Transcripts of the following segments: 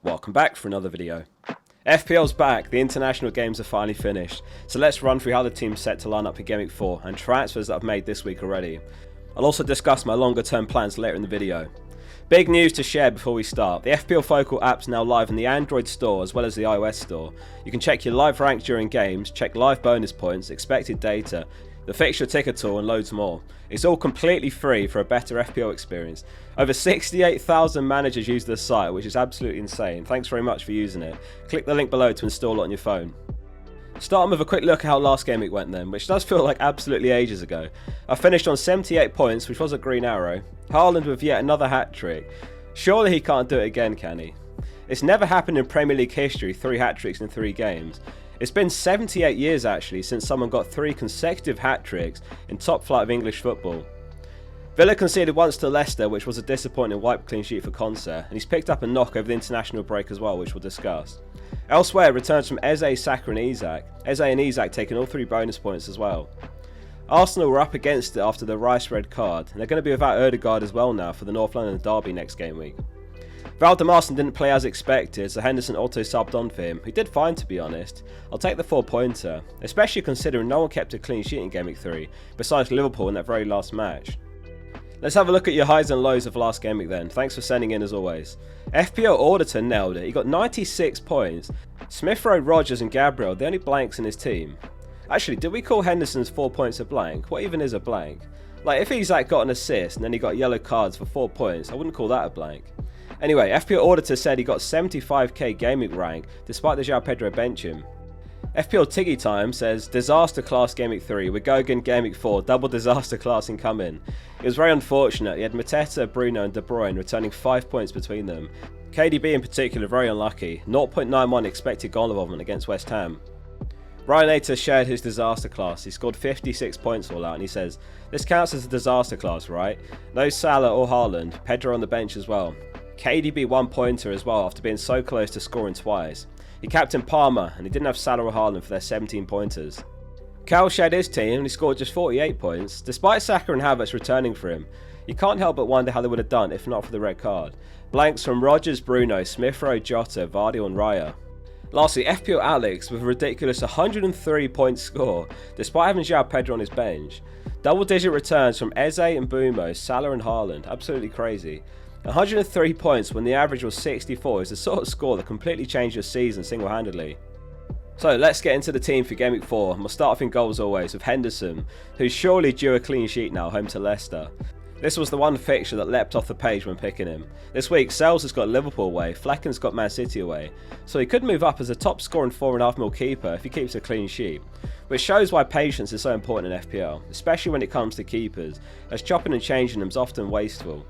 Welcome back for another video. FPL's back, the international games are finally finished, so let's run through how the team's set to line up for Gameweek 4 and transfers that I've made this week already. I'll also discuss my longer term plans later in the video. Big news to share before we start. The fplfocal app's now live in the Android store as well as the iOS store. You can check your live rank during games, check live bonus points, expected data, the fixture ticker tool and loads more. It's all completely free for a better FPL experience. Over 68,000 managers use this site, which is absolutely insane. Thanks very much for using it. Click the link below to install it on your phone. Starting with a quick look at how last game week went then, which does feel like absolutely ages ago. I finished on 78 points, which was a green arrow. Haaland with yet another hat-trick. Surely he can't do it again, can he? It's never happened in Premier League history, 3 hat-tricks in 3 games. It's been 78 years actually since someone got 3 consecutive hat-tricks in top flight of English football. Villa conceded once to Leicester, which was a disappointing wipe clean sheet for Concert, and he's picked up a knock over the international break as well, which we'll discuss. Elsewhere, returns from Eze, Saka and Isak. Eze and Isak taking all 3 bonus points as well. Arsenal were up against it after the Rice red card, and they're going to be without Odegaard as well now for the North London derby next game week. Valdemarson didn't play as expected, so Henderson auto subbed on for him. He did fine, to be honest. I'll take the 4-pointer, especially considering no one kept a clean sheet in Game Week 3, besides Liverpool in that very last match. Let's have a look at your highs and lows of last game week then. Thanks for sending in as always. FPL Auditor nailed it. He got 96 points. Smith Rowe, Rodgers and Gabriel, the only blanks in his team. Actually, did we call Henderson's 4 points a blank? What even is a blank? Like, if he's got an assist and then he got yellow cards for 4 points, I wouldn't call that a blank. Anyway, FPL Auditor said he got 75k Game Week rank despite the João Pedro bench him. FPL Tiggy Time says, disaster class Game Week 3, we go again Game Week 4, double disaster class incoming. It was very unfortunate, he had Mateta, Bruno and De Bruyne returning 5 points between them. KDB in particular very unlucky, 0.91 expected goal involvement against West Ham. Ryan Ater shared his disaster class, he scored 56 points all out and he says, this counts as a disaster class, right? No Salah or Haaland, Pedro on the bench as well. KDB 1-pointer as well after being so close to scoring twice. He captained Palmer and he didn't have Salah or Haaland for their 17 pointers. Cal shared his team and he scored just 48 points, despite Saka and Havertz returning for him. You can't help but wonder how they would have done if not for the red card. Blanks from Rodgers, Bruno, Smith Rowe, Jota, Vardy and Raya. Lastly, FPL Alex with a ridiculous 103 point score, despite having João Pedro on his bench. Double digit returns from Eze and Bumo, Salah and Haaland, absolutely crazy. 103 points when the average was 64 is the sort of score that completely changed your season single-handedly. So let's get into the team for Game Week 4, and we'll start off in goals always with Henderson, who's surely due a clean sheet now home to Leicester. This was the one fixture that leapt off the page when picking him. This week, Sales has got Liverpool away, Flacken's got Man City away, so he could move up as a top scoring 4.5 mil keeper if he keeps a clean sheet, which shows why patience is so important in FPL, especially when it comes to keepers, as chopping and changing them is often wasteful.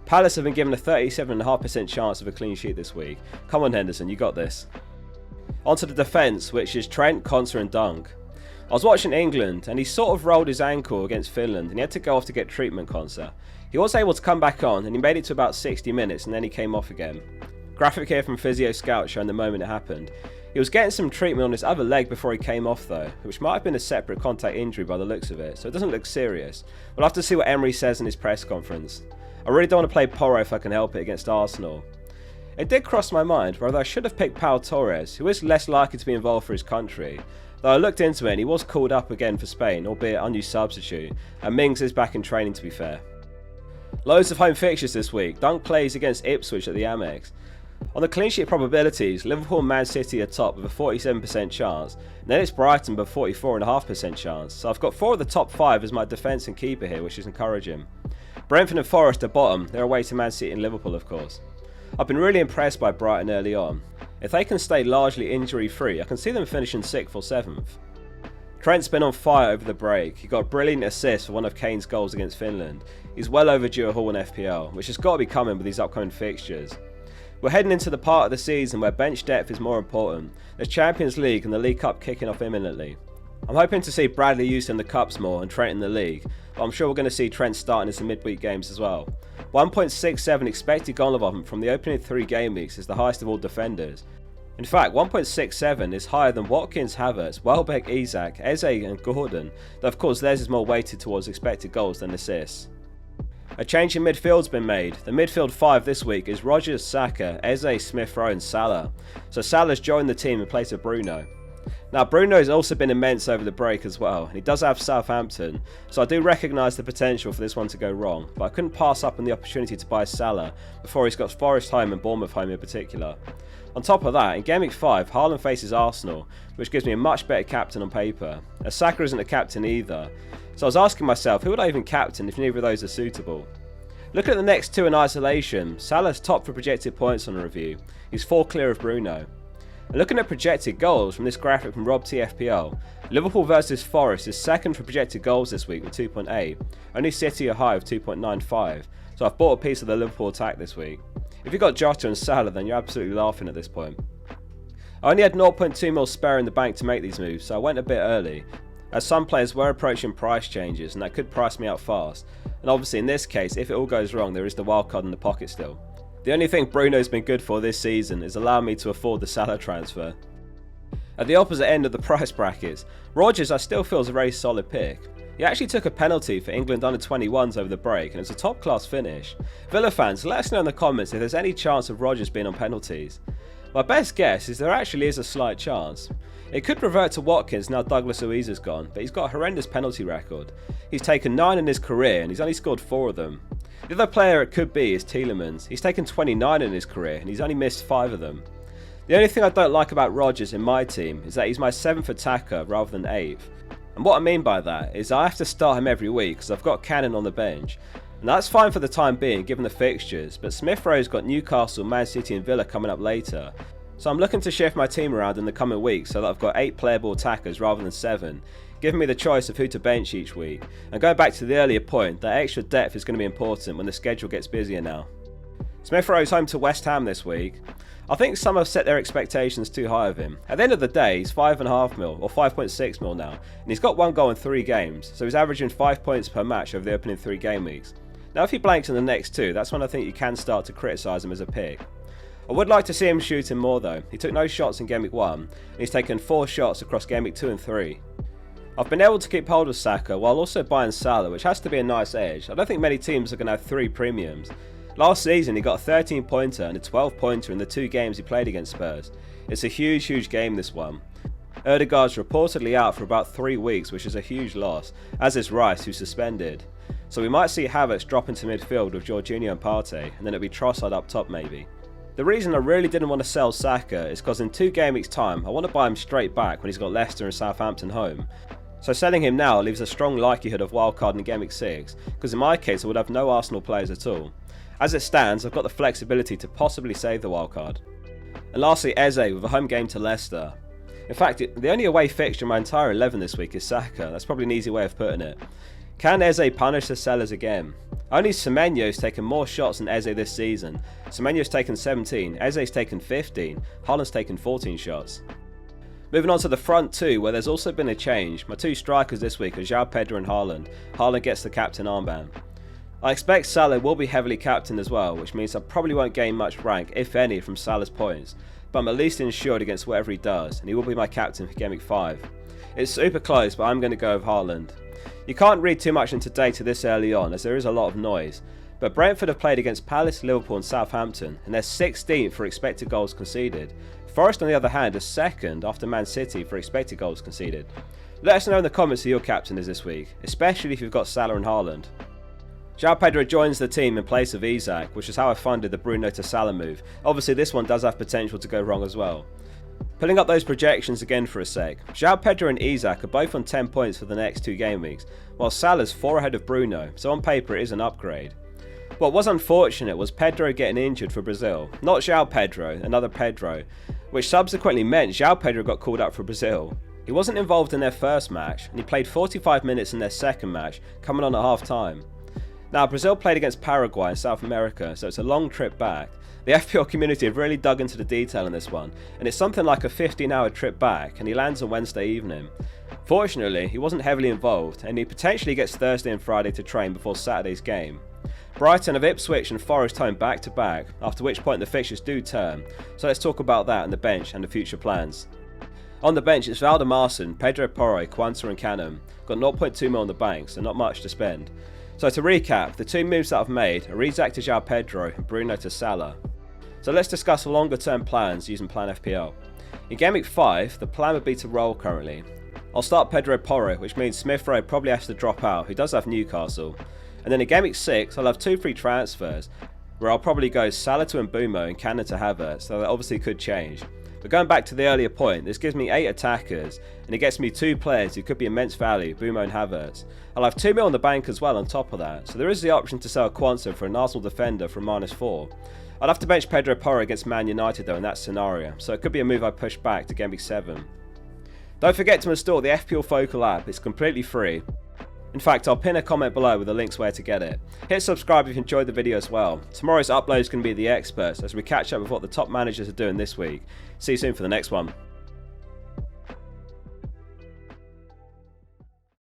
Palace have been given a 37.5% chance of a clean sheet this week. Come on Henderson, you got this. Onto the defence, which is Trent, Konsa and Dunk. I was watching England and he sort of rolled his ankle against Finland and he had to go off to get treatment, Konsa. He was able to come back on and he made it to about 60 minutes and then he came off again. Graphic here from Physio Scout showing the moment it happened. He was getting some treatment on his other leg before he came off though, which might have been a separate contact injury by the looks of it, so it doesn't look serious. We'll have to see what Emery says in his press conference. I really don't want to play Porro if I can help it against Arsenal. It did cross my mind whether I should have picked Pau Torres, who is less likely to be involved for his country. Though I looked into it and he was called up again for Spain, albeit unused substitute, and Mings is back in training to be fair. Loads of home fixtures this week. Dunk plays against Ipswich at the Amex. On the clean sheet probabilities, Liverpool and Man City are top with a 47% chance, and then it's Brighton with a 44.5% chance, so I've got 4 of the top 5 as my defence and keeper here, which is encouraging. Brentford and Forest are bottom, they're away to Man City and Liverpool of course. I've been really impressed by Brighton early on. If they can stay largely injury free, I can see them finishing 6th or 7th. Trent's been on fire over the break, he got a brilliant assist for one of Kane's goals against Finland. He's well overdue a haul in FPL, which has got to be coming with these upcoming fixtures. We're heading into the part of the season where bench depth is more important. There's Champions League and the League Cup kicking off imminently. I'm hoping to see Bradley used in the Cups more and Trent in the league, but I'm sure we're going to see Trent starting in some midweek games as well. 1.67 expected goal involvement from the opening 3 game weeks is the highest of all defenders. In fact, 1.67 is higher than Watkins, Havertz, Welbeck, Isak, Eze and Gordon, though of course theirs is more weighted towards expected goals than assists. A change in midfield's been made. The midfield 5 this week is Rodgers, Saka, Eze, Smith Rowe and Salah. So Salah's joined the team in place of Bruno. Now Bruno's also been immense over the break as well, and he does have Southampton, so I do recognise the potential for this one to go wrong, but I couldn't pass up on the opportunity to buy Salah before he's got Forest home and Bournemouth home in particular. On top of that, in Gameweek 5, Haaland faces Arsenal, which gives me a much better captain on paper, as Saka isn't a captain either, so I was asking myself, who would I even captain if neither of those are suitable? Looking at the next two in isolation, Salah's top for projected points on the review. He's 4 clear of Bruno. And looking at projected goals from this graphic from Rob T FPL, Liverpool versus Forest is second for projected goals this week with 2.8. Only City are high with 2.95. So I've bought a piece of the Liverpool attack this week. If you've got Jota and Salah, then you're absolutely laughing at this point. I only had 0.2 mil spare in the bank to make these moves, so I went a bit early, as some players were approaching price changes and that could price me out fast. And obviously in this case, if it all goes wrong, there is the wildcard in the pocket still. The only thing Bruno's been good for this season is allowing me to afford the Salah transfer. At the opposite end of the price brackets, Rodgers I still feel is a very solid pick. He actually took a penalty for England under-21s over the break and it's a top class finish. Villa fans, let us know in the comments if there's any chance of Rodgers being on penalties. My best guess is there actually is a slight chance. It could revert to Watkins now Douglas Luiz has gone, but he's got a horrendous penalty record. He's taken 9 in his career and he's only scored 4 of them. The other player it could be is Tielemans. He's taken 29 in his career and he's only missed 5 of them. The only thing I don't like about Rodgers in my team is that he's my 7th attacker rather than 8th. And what I mean by that is I have to start him every week because I've got Cannon on the bench. And that's fine for the time being given the fixtures, but Smith Rowe's got Newcastle, Man City and Villa coming up later. So I'm looking to shift my team around in the coming weeks so that I've got 8 playable attackers rather than 7, giving me the choice of who to bench each week. And going back to the earlier point, that extra depth is going to be important when the schedule gets busier now. Smith Rowe's home to West Ham this week. I think some have set their expectations too high of him. At the end of the day, he's 5.5 mil or 5.6 mil now, and he's got 1 goal in 3 games, so he's averaging 5 points per match over the opening 3 game weeks. Now if he blanks in the next 2, that's when I think you can start to criticise him as a pick. I would like to see him shooting more though. He took no shots in Gameweek 1, and he's taken 4 shots across Gameweek 2 and 3. I've been able to keep hold of Saka while also buying Salah, which has to be a nice edge. I don't think many teams are going to have 3 premiums. Last season he got a 13 pointer and a 12 pointer in the 2 games he played against Spurs. It's a huge game this one. Ødegaard's reportedly out for about 3 weeks, which is a huge loss, as is Rice, who's suspended. So we might see Havertz drop into midfield with Jorginho and Partey, and then it'll be Trossard up top maybe. The reason I really didn't want to sell Saka is because in 2 game weeks time I want to buy him straight back when he's got Leicester and Southampton home. So selling him now leaves a strong likelihood of wildcard in Game Week 6, because in my case I would have no Arsenal players at all. As it stands, I've got the flexibility to possibly save the wildcard. And lastly, Eze with a home game to Leicester. In fact, the only away fixture in my entire 11 this week is Saka. That's probably an easy way of putting it. Can Eze punish the sellers again? Only Semenyo's taken more shots than Eze this season. Semenyo's taken 17, Eze's taken 15, Haaland's taken 14 shots. Moving on to the front 2, where there's also been a change. My 2 strikers this week are João Pedro and Haaland. Haaland gets the captain armband. I expect Salah will be heavily captained as well, which means I probably won't gain much rank, if any, from Salah's points, but I'm at least insured against whatever he does, and he will be my captain for Game Week 5. It's super close, but I'm going to go with Haaland. You can't read too much into data this early on, as there is a lot of noise, but Brentford have played against Palace, Liverpool and Southampton, and they're 16th for expected goals conceded. Forest on the other hand is 2nd after Man City for expected goals conceded. Let us know in the comments who your captain is this week, especially if you've got Salah and Haaland. João Pedro joins the team in place of Isak, which is how I funded the Bruno to Salah move. Obviously this one does have potential to go wrong as well. Pulling up those projections again for a sec, João Pedro and Isak are both on 10 points for the next 2 game weeks, while Salah's 4 ahead of Bruno, so on paper it is an upgrade. What was unfortunate was Pedro getting injured for Brazil, not João Pedro, another Pedro, which subsequently meant João Pedro got called up for Brazil. He wasn't involved in their first match, and he played 45 minutes in their second match, coming on at half time. Now, Brazil played against Paraguay in South America, so it's a long trip back. The FPL community have really dug into the detail in this one, and it's something like a 15-hour trip back, and he lands on Wednesday evening. Fortunately, he wasn't heavily involved, and he potentially gets Thursday and Friday to train before Saturday's game. Brighton have Ipswich and Forest home back to back, after which point the fixtures do turn, so let's talk about that and the bench and the future plans. On the bench it's Valdemarson, Pedro Porro, Quansah and Cannon. Got 0.2 mil on the bank, so not much to spend. So to recap, the two moves that I've made are Isaac to João Pedro and Bruno to Salah. So let's discuss longer term plans using Plan FPL. In Gameweek 5, the plan would be to roll currently. I'll start Pedro Porro, which means Smith Rowe probably has to drop out, who does have Newcastle. And then in Gameweek 6, I'll have 2 free transfers, where I'll probably go Salah to Mbeumo and Cannon to Havertz, so that obviously could change. But going back to the earlier point, this gives me 8 attackers, and it gets me 2 players who could be immense value, Mbeumo and Havertz. I'll have 2 mil on the bank as well on top of that, so there is the option to sell Quansah for an Arsenal defender for -4. I'll have to bench Pedro Porro against Man United though in that scenario, so it could be a move I push back to Gameweek 7. Don't forget to install the FPLfocal app, it's completely free. In fact, I'll pin a comment below with the links where to get it. Hit subscribe if you enjoyed the video as well. Tomorrow's upload is going to be the experts as we catch up with what the top managers are doing this week. See you soon for the next one.